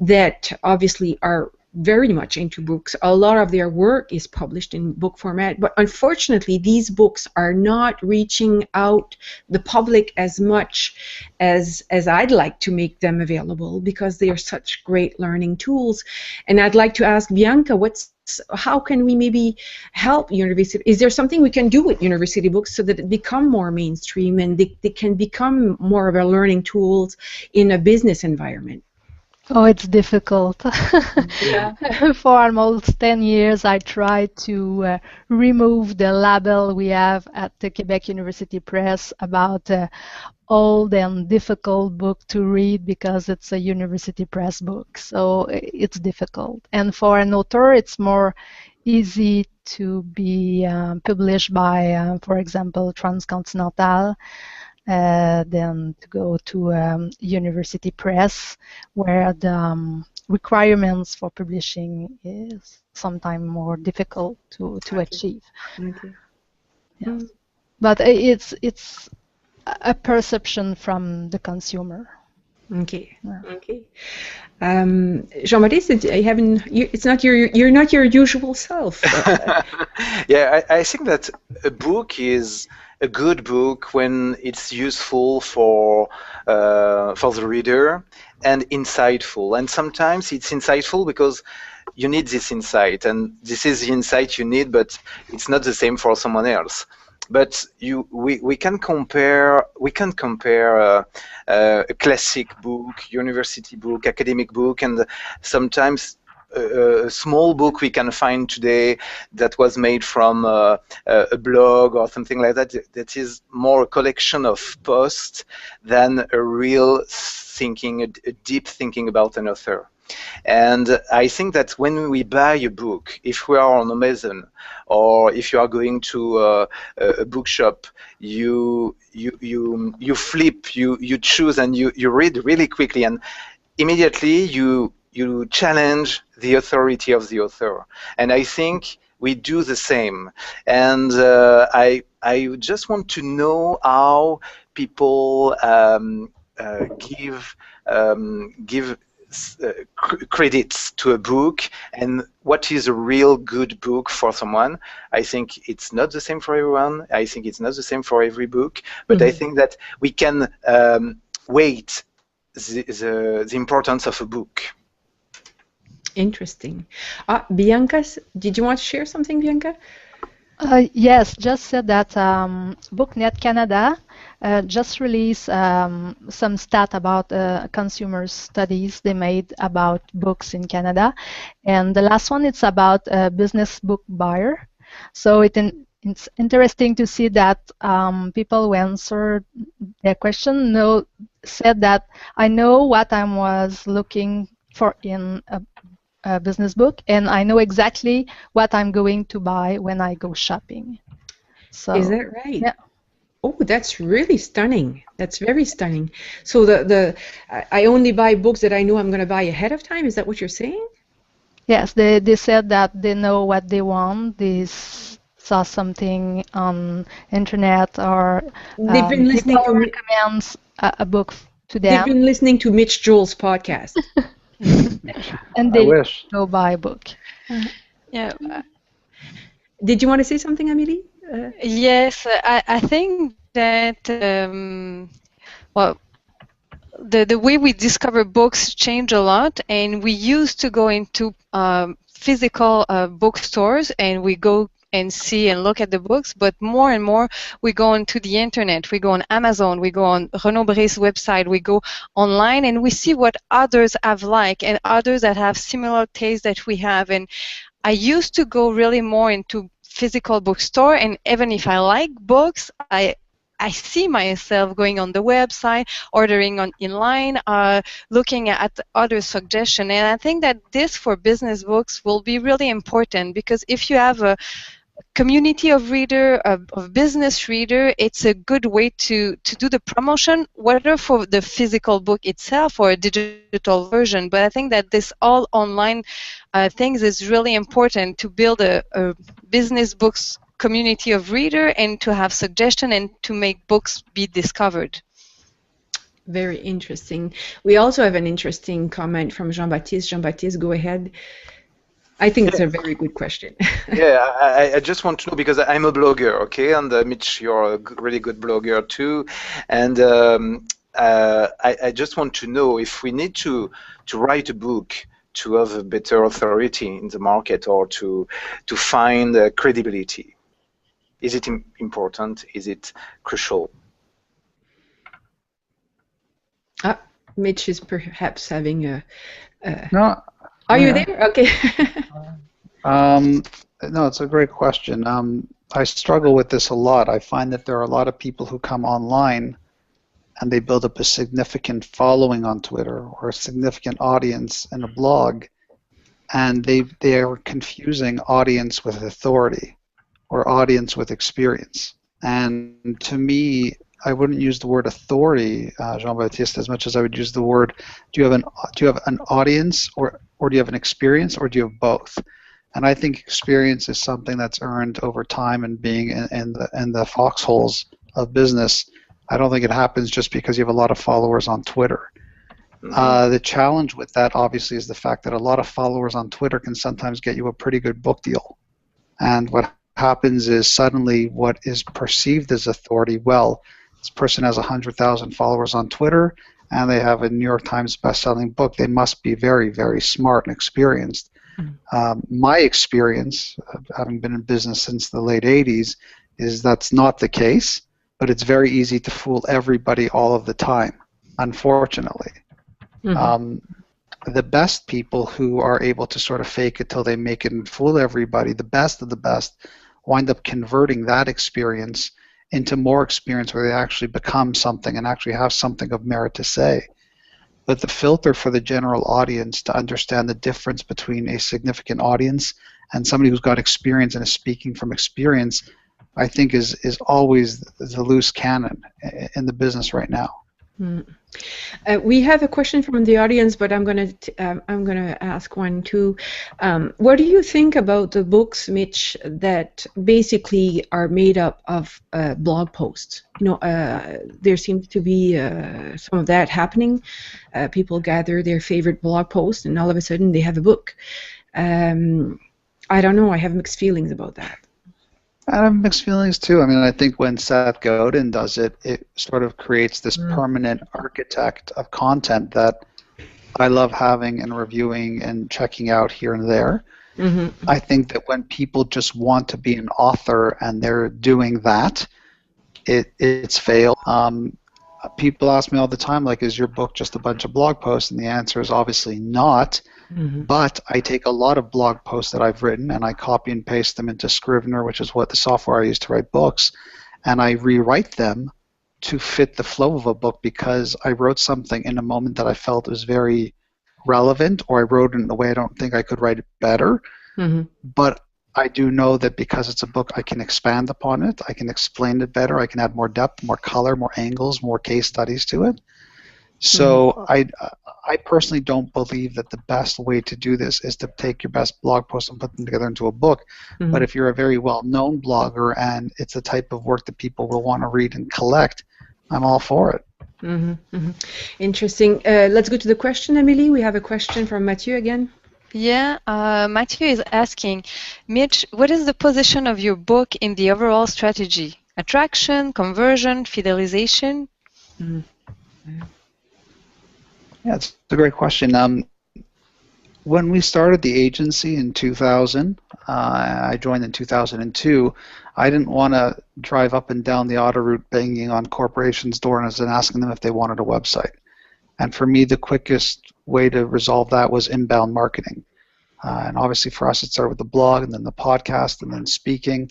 that obviously are very much into books. A lot of their work is published in book format, but unfortunately these books are not reaching out the public as much as I'd like to make them available, because they are such great learning tools. And I'd like to ask Bianca, how can we maybe help university? Is there something we can do with university books so that it become more mainstream and they can become more of a learning tools in a business environment? Oh, it's difficult. Yeah. For almost 10 years, I tried to remove the label we have at the Quebec University Press about old and difficult book to read because it's a university press book. So it's difficult. And for an author, it's more easy to be published by, for example, Transcontinental, than to go to university press, where the requirements for publishing is sometimes more difficult to achieve. Okay. Yes. But it's a perception from the consumer. Okay. Yeah. Okay. Jean-Baptiste, you're not your usual self. Yeah, I think that a book is a good book when it's useful for the reader and insightful. And sometimes it's insightful because you need this insight, and this is the insight you need, but it's not the same for someone else. But we can compare a classic book, university book, academic book, and sometimes a small book we can find today that was made from a blog or something like that, that is more a collection of posts than a real thinking, a deep thinking about an author. And I think that when we buy a book, if we are on Amazon or if you are going to a bookshop, you flip, you choose, and you read really quickly, and immediately you challenge the authority of the author. And I think we do the same. And I just want to know how people give credits to a book, and what is a real good book for someone. I think it's not the same for everyone. I think it's not the same for every book, but I think that we can weight the importance of a book. Interesting. Bianca, did you want to share something, Bianca? Yes, just said that BookNet Canada just released some stat about consumer studies they made about books in Canada, and the last one, it's about a business book buyer. So it's interesting to see that people who answered their question said that I know what I was looking for in a business book, and I know exactly what I'm going to buy when I go shopping. So, is that right? Yeah. Oh, that's really stunning. That's very stunning. So I only buy books that I know I'm going to buy ahead of time. Is that what you're saying? Yes, they said that they know what they want. They saw something on internet, or they've been listening people to recommends a book to them. They've been listening to Mitch Joel's podcast. And they wish. go buy a book. Yeah. Did you want to say something, Amélie? Yes, I think that well, the way we discover books change a lot, and we used to go into physical bookstores and we go and see and look at the books, but more and more we go onto the internet, we go on Amazon, we go on Renaud Bré's website, we go online and we see what others have liked and others that have similar tastes that we have. And I used to go really more into physical bookstore, and even if I like books, I see myself going on the website, ordering in line, looking at other suggestions. And I think that this for business books will be really important, because if you have a community of reader, of business reader, it's a good way to do the promotion, whether for the physical book itself or a digital version. But I think that this all online things is really important to build a business books community of reader and to have suggestion and to make books be discovered. Very interesting. We also have an interesting comment from Jean-Baptiste. Jean-Baptiste, go ahead. I think it's a very good question. Yeah, I just want to know, because I'm a blogger, okay, and Mitch, you're a really good blogger too, and I just want to know if we need to write a book to have a better authority in the market, or to find credibility. Is it important? Is it crucial? Mitch is perhaps having a... No. Are you there? Okay. No, it's a great question. I struggle with this a lot. I find that there are a lot of people who come online and they build up a significant following on Twitter or a significant audience in a blog, and they are confusing audience with authority or audience with experience. And to me, I wouldn't use the word authority, Jean-Baptiste, as much as I would use the word, do you have an audience, or do you have an experience, or do you have both? And I think experience is something that's earned over time and being in the foxholes of business. I don't think it happens just because you have a lot of followers on Twitter. The challenge with that, obviously, is the fact that a lot of followers on Twitter can sometimes get you a pretty good book deal. And what happens is suddenly what is perceived as authority, well, this person has 100,000 followers on Twitter and they have a New York Times best-selling book. They must be very, very smart and experienced. My experience, having been in business since the late 80s, is that's not the case, but it's very easy to fool everybody all of the time, unfortunately. the best people who are able to sort of fake it till they make it and fool everybody, the best of the best, wind up converting that experience into more experience where they actually become something and actually have something of merit to say. But the filter for the general audience to understand the difference between a significant audience and somebody who's got experience and is speaking from experience, I think is always the loose cannon in the business right now. We have a question from the audience, but I'm gonna ask one too. What do you think about the books, Mitch, that basically are made up of blog posts? You know, there seems to be some of that happening. People gather their favorite blog post, and all of a sudden they have a book. I don't know. I have mixed feelings about that. I have mixed feelings too. I mean, I think when Seth Godin does it, it sort of creates this permanent architect of content that I love having and reviewing and checking out here and there. I think that when people just want to be an author and they're doing that, it's failed. People ask me all the time, like, is your book just a bunch of blog posts? And the answer is obviously not. But I take a lot of blog posts that I've written and I copy and paste them into Scrivener, which is what the software I use to write books, and I rewrite them to fit the flow of a book because I wrote something in a moment that I felt was very relevant, or I wrote it in a way I don't think I could write it better. But I do know that because it's a book, I can expand upon it, I can explain it better, I can add more depth, more color, more angles, more case studies to it. So I personally don't believe that the best way to do this is to take your best blog posts and put them together into a book. But if you're a very well-known blogger and it's the type of work that people will want to read and collect, I'm all for it. Interesting. Let's go to the question, Emily. We have a question from Mathieu again. Yeah, Mathieu is asking, Mitch, what is the position of your book in the overall strategy? Attraction, conversion, fidelization? Yeah, it's a great question. When we started the agency in 2000, I joined in 2002, I didn't want to drive up and down the auto route banging on corporations' doors and asking them if they wanted a website. And for me, the quickest way to resolve that was inbound marketing. And obviously for us, it started with the blog and then the podcast and then speaking.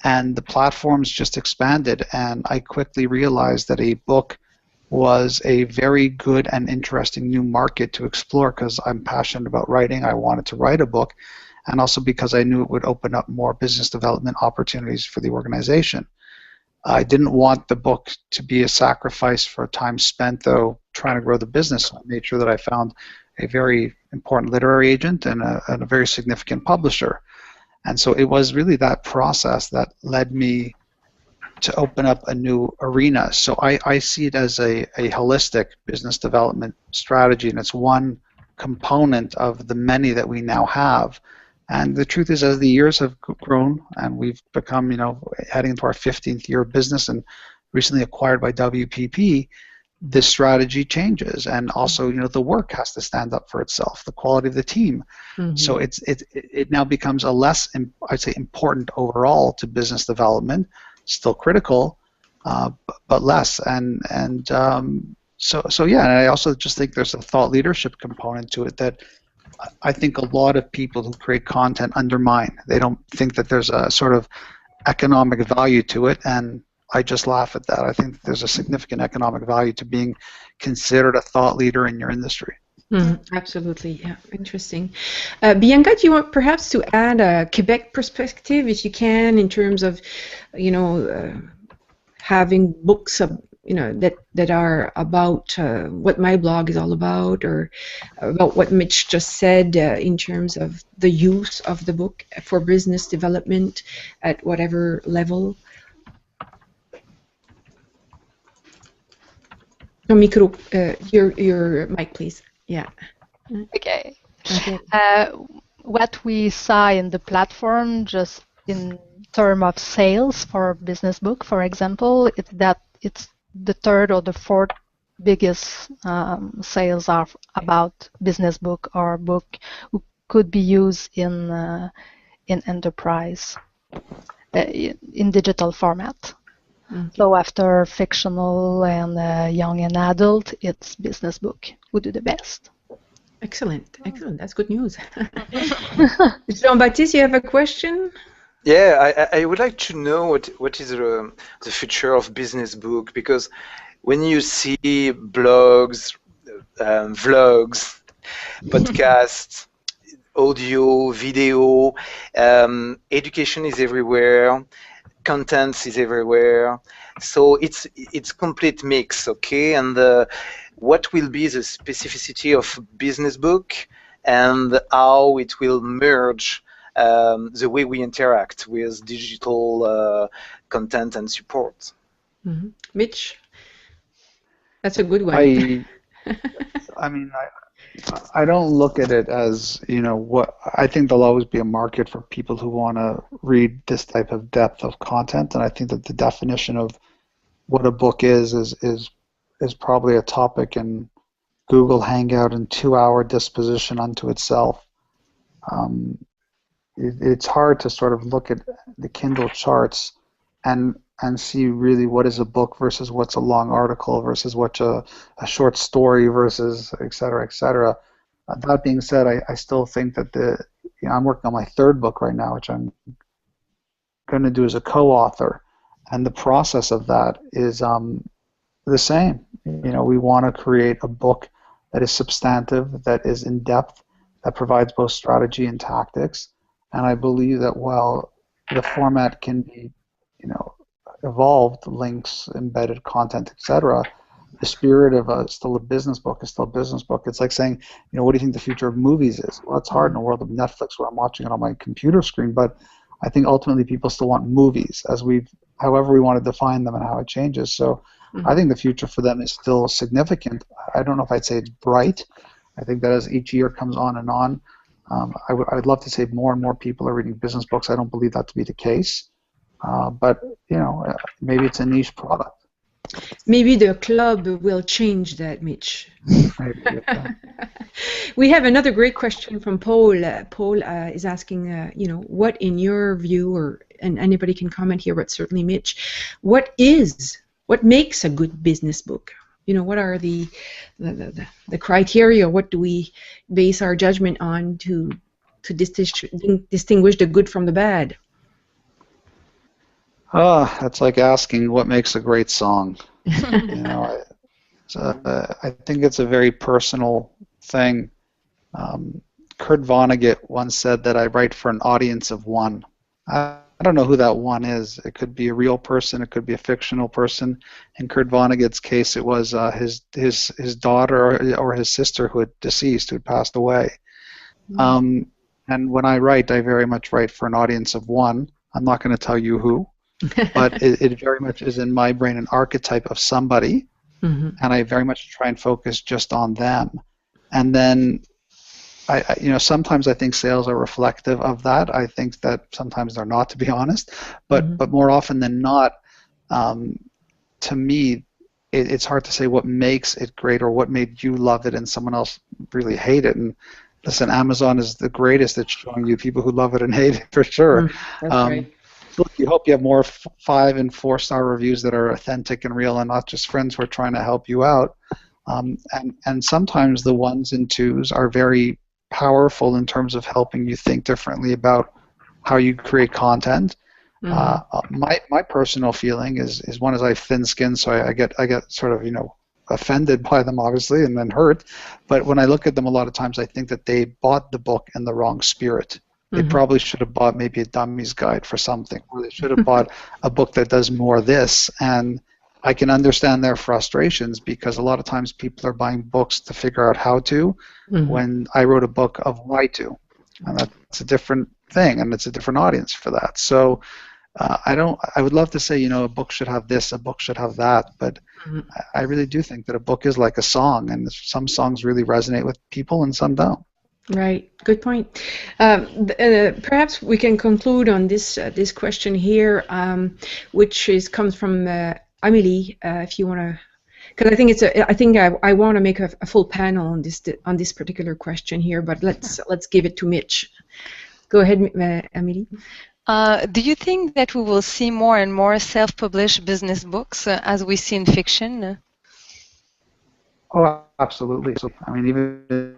And the platforms just expanded. And I quickly realized that a book was a very good and interesting new market to explore because I'm passionate about writing. I wanted to write a book, and also because I knew it would open up more business development opportunities for the organization. I didn't want the book to be a sacrifice for time spent, though, trying to grow the business. So I made sure that I found a very important literary agent and a very significant publisher. And so it was really that process that led me to open up a new arena. So I see it as a holistic business development strategy, and it's one component of the many that we now have. And the truth is, as the years have grown and we've become, heading into our 15th year of business and recently acquired by WPP, this strategy changes, and also, the work has to stand up for itself, the quality of the team. So it now becomes a less, I'd say, important overall to business development. Still critical, but less. So yeah, and I also just think there's a thought leadership component to it that I think a lot of people who create content undermine. They don't think that there's a sort of economic value to it, and I just laugh at that. I think there's a significant economic value to being considered a thought leader in your industry. Absolutely, yeah, interesting. Bianca, do you want perhaps to add a Quebec perspective, if you can, in terms of, having books, that are about what my blog is all about, or about what Mitch just said in terms of the use of the book for business development at whatever level? Micro, your mic, please. Yeah. Okay. What we saw in the platform, just in terms of sales for business book, for example, it's the third or the fourth biggest sales are about business book or book who could be used in enterprise in digital format. So after fictional and young and adult, it's business book who do the best. Excellent, excellent. That's good news. Jean-Baptiste, you have a question? Yeah, I would like to know what is the future of business book, because when you see blogs, vlogs, podcasts, audio, video, education is everywhere, content is everywhere, so it's complete mix, okay? And what will be the specificity of business book and how it will merge the way we interact with digital content and support? Mm-hmm. Mitch, that's a good one. I mean, I don't look at it as, what I think there'll always be a market for people who want to read this type of depth of content, and I think that the definition of what a book is probably a topic in Google Hangout and 2-hour disposition unto itself. It's hard to sort of look at the Kindle charts and see really what is a book versus what's a long article versus what's a short story versus et cetera, et cetera. That being said, I still think that I'm working on my 3rd book right now, which I'm going to do as a co-author, and the process of that is the same. We want to create a book that is substantive, that is in depth, that provides both strategy and tactics, and I believe that while the format can be, evolved, links, embedded content, etc., the spirit of still a business book is still a business book. It's like saying, what do you think the future of movies is? Well, it's hard in a world of Netflix where I'm watching it on my computer screen, but I think ultimately people still want movies, however we want to define them and how it changes. So I think the future for them is still significant. I don't know if I'd say it's bright. I think that as each year comes on and on, I'd love to say more and more people are reading business books. I don't believe that to be the case. But, maybe it's a niche product. Maybe the club will change that, Mitch. Maybe, We have another great question from Paul. Paul is asking, what in your view, and anybody can comment here, but certainly Mitch, what makes a good business book? What are the criteria? What do we base our judgment on to distinguish the good from the bad? That's like asking what makes a great song. I think it's a very personal thing. Kurt Vonnegut once said that I write for an audience of one. I don't know who that one is. It could be a real person. It could be a fictional person. In Kurt Vonnegut's case, it was his daughter or his sister who had deceased, who had passed away. And when I write, I very much write for an audience of one. I'm not going to tell you who. But it very much is in my brain an archetype of somebody, and I very much try and focus just on them. And then, sometimes I think sales are reflective of that. I think that sometimes they're not, to be honest. But more often than not, to me, it's hard to say what makes it great or what made you love it and someone else really hate it. And listen, Amazon is the greatest at showing you people who love it and hate it for sure. That's right. Look, you hope you have more 5- and 4-star reviews that are authentic and real and not just friends who are trying to help you out. And sometimes the 1s and 2s are very powerful in terms of helping you think differently about how you create content. My personal feeling is one is I have thin skin, so I get sort of offended by them obviously and then hurt. But when I look at them, a lot of times I think that they bought the book in the wrong spirit. They probably should have bought maybe a dummy's guide for something, or they should have bought a book that does more of this. And I can understand their frustrations because a lot of times people are buying books to figure out how to, when I wrote a book of why to. And that's a different thing, and it's a different audience for that. So I would love to say, a book should have this, a book should have that, but I really do think that a book is like a song, and some songs really resonate with people and some don't. Right. Good point. Perhaps we can conclude on this question here, which comes from Amélie. If you want to, because I think I want to make a full panel on this particular question here. But let's give it to Mitch. Go ahead, Amélie. Do you think that we will see more and more self-published business books as we see in fiction? Oh, absolutely. So, I mean, even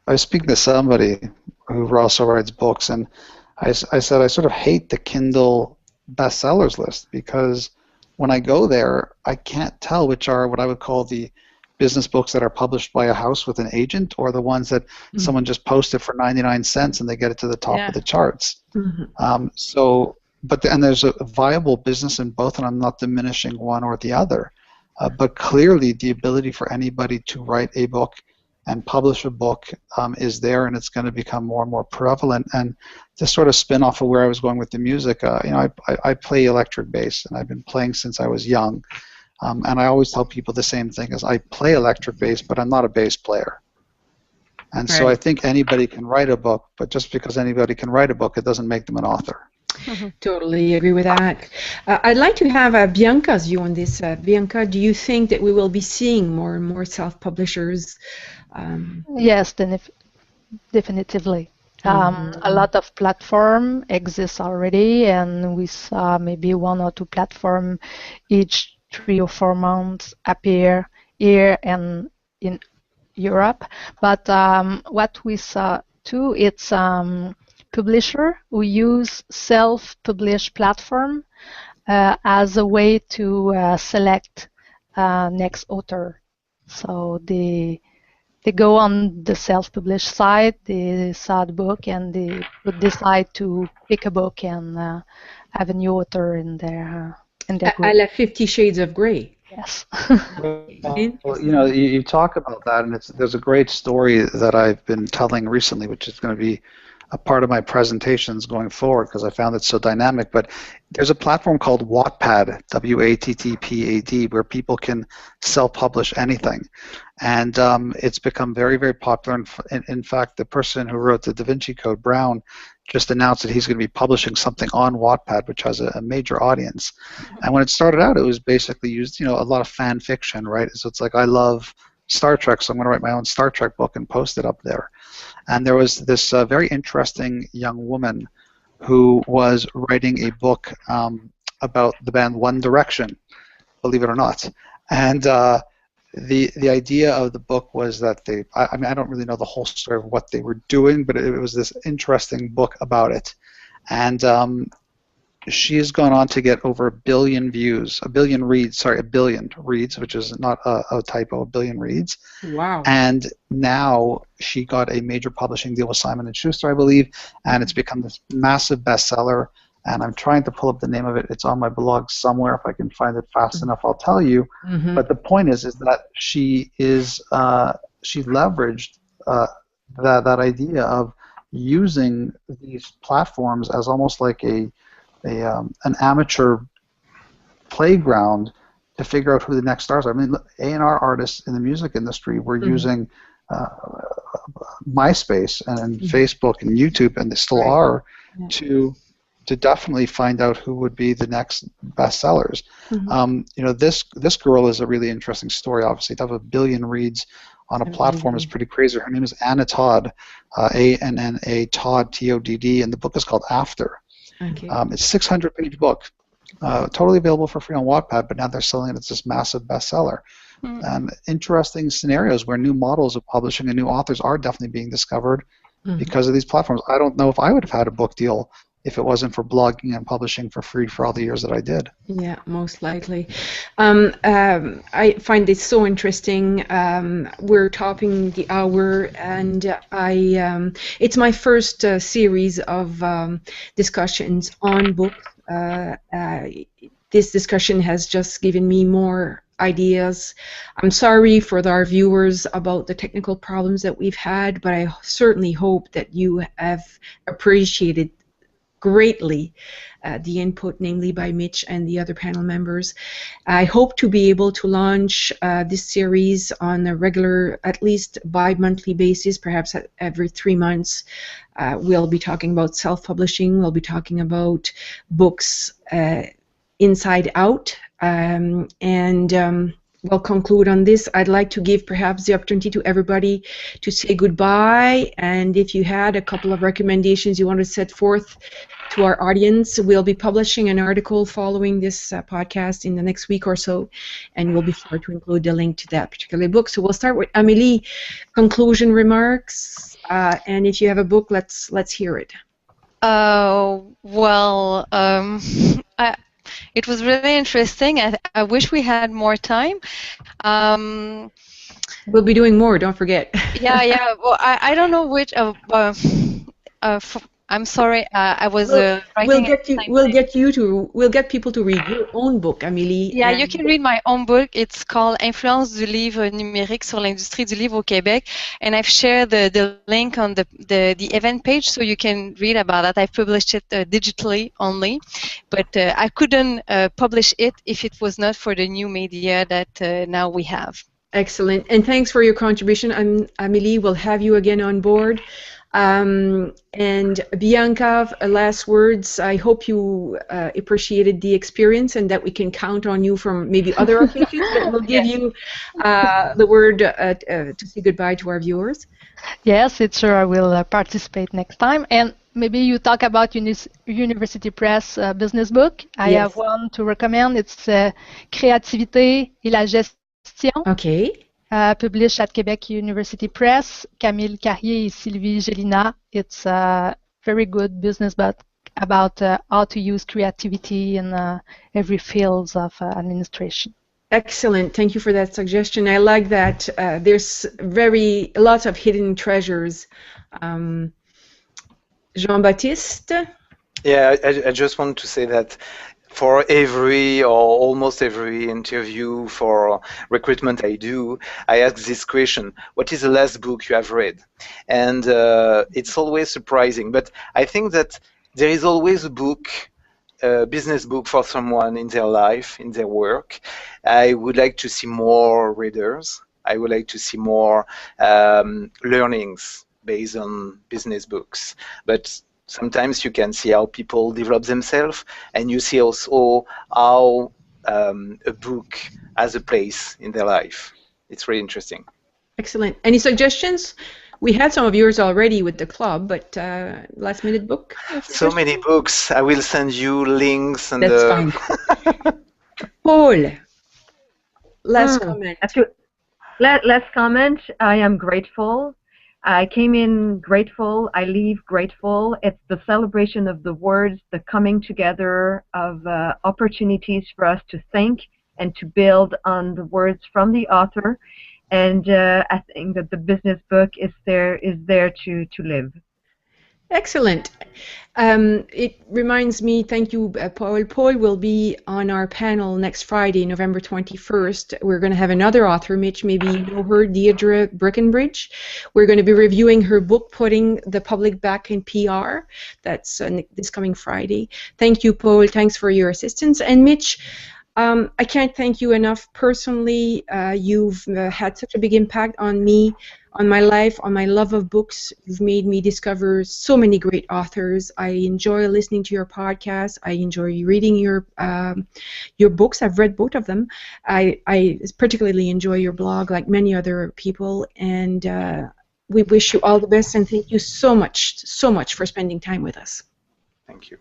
I was speaking to somebody who also writes books, and I said I sort of hate the Kindle bestsellers list because when I go there, I can't tell which are what I would call the business books that are published by a house with an agent, or the ones that someone just posted for 99 cents and they get it to the top of the charts. And there's a viable business in both, and I'm not diminishing one or the other. But clearly, the ability for anybody to write a book and publish a book is there, and it's going to become more and more prevalent. And to sort of spin off of where I was going with the music, I play electric bass, and I've been playing since I was young. And I always tell people the same thing: is I play electric bass, but I'm not a bass player. And so I think anybody can write a book, but just because anybody can write a book, it doesn't make them an author. Totally agree with that. I'd like to have Bianca's view on this. Bianca, do you think that we will be seeing more and more self-publishers? Yes, definitively. A lot of platform exists already, and we saw maybe 1 or 2 platforms each 3 or 4 months appear here and in Europe. But what we saw too, it's publisher who use self-published platform as a way to select next author. So they go on the self-published site, they saw the book, and they would decide to pick a book and have a new author in their group. I love 50 Shades of Grey. Yes. Well, you talk about that, and there's a great story that I've been telling recently, which is going to be a part of my presentations going forward because I found it so dynamic. But there's a platform called Wattpad, WATTPAD, where people can self-publish anything. And it's become very, very popular. In fact, the person who wrote the Da Vinci Code, Brown, just announced that he's going to be publishing something on Wattpad, which has a major audience. And when it started out, it was basically used, a lot of fan fiction, right? So it's like, I love Star Trek, so I'm going to write my own Star Trek book and post it up there. And there was this very interesting young woman who was writing a book about the band One Direction, believe it or not. And the idea of the book was that I don't really know the whole story of what they were doing, but it was this interesting book about it. And she has gone on to get over 1 billion views, 1 billion reads, which is not a typo, 1 billion reads. Wow. And now she got a major publishing deal with Simon & Schuster, I believe, and it's become this massive bestseller. And I'm trying to pull up the name of it. It's on my blog somewhere. If I can find it fast enough, I'll tell you. But the point is that she leveraged that idea of using these platforms as almost like an amateur playground to figure out who the next stars are. I mean, A&R artists in the music industry were using MySpace and Facebook and YouTube, and they still are, to definitely find out who would be the next bestsellers. This girl is a really interesting story. Obviously, to have 1 billion reads on a platform is pretty crazy. Her name is Anna Todd, A-N-N-A Todd, T-O-D-D, and the book is called After. Okay. It's a 600-page book, totally available for free on Wattpad, but now they're selling it as this massive bestseller. Interesting scenarios where new models of publishing and new authors are definitely being discovered because of these platforms. I don't know if I would have had a book deal if it wasn't for blogging and publishing for free for all the years that I did. Yeah, most likely. I find this so interesting. We're topping the hour, and it's my first series of discussions on books. This discussion has just given me more ideas. I'm sorry for our viewers about the technical problems that we've had, but I certainly hope that you have appreciated greatly the input, namely by Mitch and the other panel members. I hope to be able to launch this series on a regular, at least bi-monthly basis, perhaps every 3 months. We'll be talking about self-publishing, we'll be talking about books inside out, and we'll conclude on this. I'd like to give perhaps the opportunity to everybody to say goodbye, and if you had a couple of recommendations you want to set forth to our audience, we'll be publishing an article following this podcast in the next week or so, and we'll be sure to include the link to that particular book. So we'll start with Amélie, conclusion remarks, and if you have a book, let's hear it. It was really interesting. I wish we had more time. We'll be doing more, don't forget. Yeah. Well, I don't know which. I'm sorry. I was writing. We'll get people to read your own book, Amélie. Yeah, you can read my own book. It's called Influence du livre numérique sur l'industrie du livre au Québec, and I've shared the link on the event page, so you can read about it. I've published it digitally only, but I couldn't publish it if it was not for the new media that now we have. Excellent, and thanks for your contribution, Amélie. We'll have you again on board. And Bianca, last words. I hope you appreciated the experience and that we can count on you from maybe other occasions, but we'll give you the word to say goodbye to our viewers. Yes, it's sure I will participate next time. And maybe you talk about University Press business book. I have one to recommend. It's Créativité et la gestion. Okay. Published at Quebec University Press, Camille Carrier et Sylvie Gélina. It's a very good business book about how to use creativity in every field of administration. Excellent. Thank you for that suggestion. I like that. There's lots of hidden treasures. Jean-Baptiste? Yeah, I just want to say that for every or almost every interview for recruitment I do, I ask this question: what is the last book you have read? And it's always surprising, but I think that there is always a book, a business book for someone in their life, in their work. I would like to see more readers. I would like to see more learnings based on business books. But sometimes you can see how people develop themselves, and you see also how a book has a place in their life. It's really interesting. Excellent. Any suggestions? We had some of yours already with the club, but last minute book? So many books. I will send you links. And that's fine. Paul, last comment. Last comment. I am grateful. I came in grateful, I leave grateful. It's the celebration of the words, the coming together of opportunities for us to think and to build on the words from the author. And I think that the business book is there to live. Excellent. It reminds me, thank you, Paul. Paul will be on our panel next Friday, November 21st. We're going to have another author, Mitch, maybe you know her, Deirdre Brickenbridge. We're going to be reviewing her book, Putting the Public Back in PR. That's this coming Friday. Thank you, Paul. Thanks for your assistance. And Mitch, I can't thank you enough personally. You've had such a big impact on me, on my life, on my love of books. You've made me discover so many great authors. I enjoy listening to your podcast. I enjoy reading your books. I've read both of them. I particularly enjoy your blog, like many other people. And we wish you all the best, and thank you so much for spending time with us. Thank you.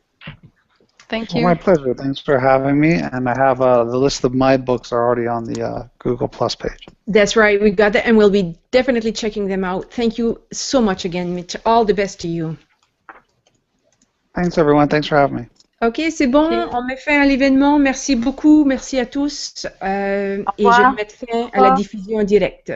Thank you. Well, my pleasure. Thanks for having me. And I have the list of my books are already on the Google Plus page. That's right. We got that, and we'll be definitely checking them out. Thank you so much again, Mitch. All the best to you. Thanks, everyone. Thanks for having me. OK, c'est bon. Okay. On met fin à l'événement. Merci beaucoup. Merci à tous. Et je vais mettre fin à la diffusion en direct.